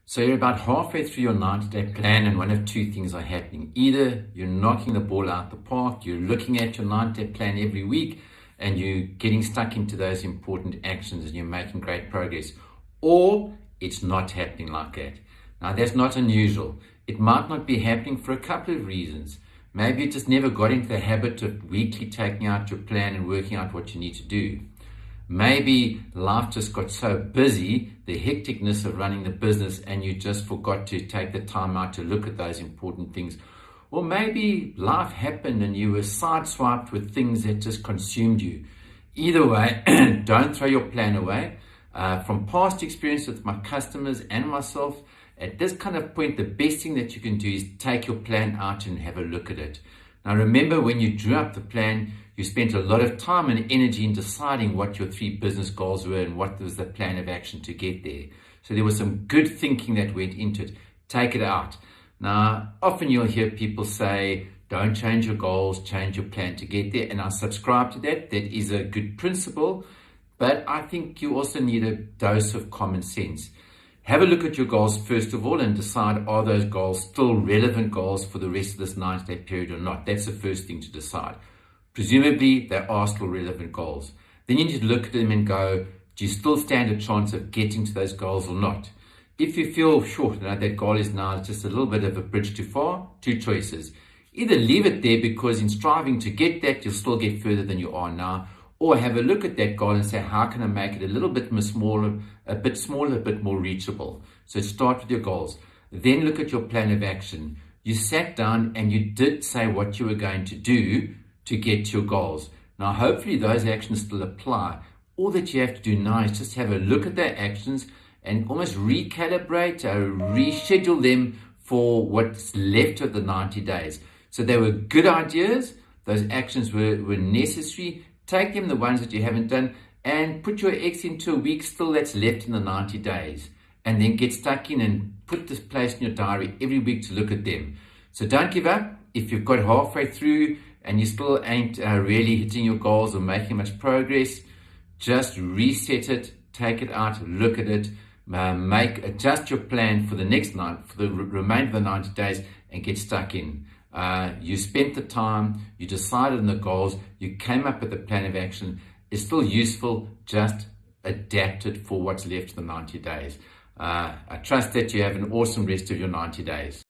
So you're about halfway through your 90-day plan and one of two things are happening. Either you're knocking the ball out the park, you're looking at your 90-day plan every week and you're getting stuck into those important actions and you're making great progress, or it's not happening like that. Now that's not unusual. It might not be happening for a couple of reasons. Maybe you just never got into the habit of weekly taking out your plan and working out what you need to do. Maybe life just got so busy, the hecticness of running the business, and you just forgot to take the time out to look at those important things. Or maybe life happened and you were sideswiped with things that just consumed you. Either way, don't throw your plan away. From past experience with my customers and myself, at this kind of point, the best thing that you can do is take your plan out and have a look at it. Now remember, when you drew up the plan, you spent a lot of time and energy in deciding what your 3 business goals were and what was the plan of action to get there. So there was some good thinking that went into it. Take it out. Now, often you'll hear people say, don't change your goals, change your plan to get there. And I subscribe to that. That is a good principle. But I think you also need a dose of common sense. Have a look at your goals first of all and decide, are those goals still relevant goals for the rest of this 90-day period or not? That's the first thing to decide. Presumably, they are still relevant goals. Then you need to look at them and go, do you still stand a chance of getting to those goals or not? If you feel, sure, that goal is now just a little bit of a bridge too far, 2 choices. Either leave it there because in striving to get that, you'll still get further than you are now, or have a look at that goal and say, how can I make it a little bit smaller, a bit more reachable? So start with your goals. Then look at your plan of action. You sat down and you did say what you were going to do to get your goals. Now, hopefully those actions still apply. All that you have to do now is just have a look at their actions and almost recalibrate or reschedule them for what's left of the 90 days. So they were good ideas. Those actions were necessary. Take them, the ones that you haven't done, and put your X into a week still that's left in the 90 days. And then get stuck in and put this place in your diary every week to look at them. So don't give up. If you've got halfway through and you still ain't really hitting your goals or making much progress, just reset it, take it out, look at it, adjust your plan for the next night, for the remainder of the 90 days, and get stuck in. You spent the time, you decided on the goals, you came up with a plan of action. It's still useful, just adapt it for what's left of the 90 days. I trust that you have an awesome rest of your 90 days.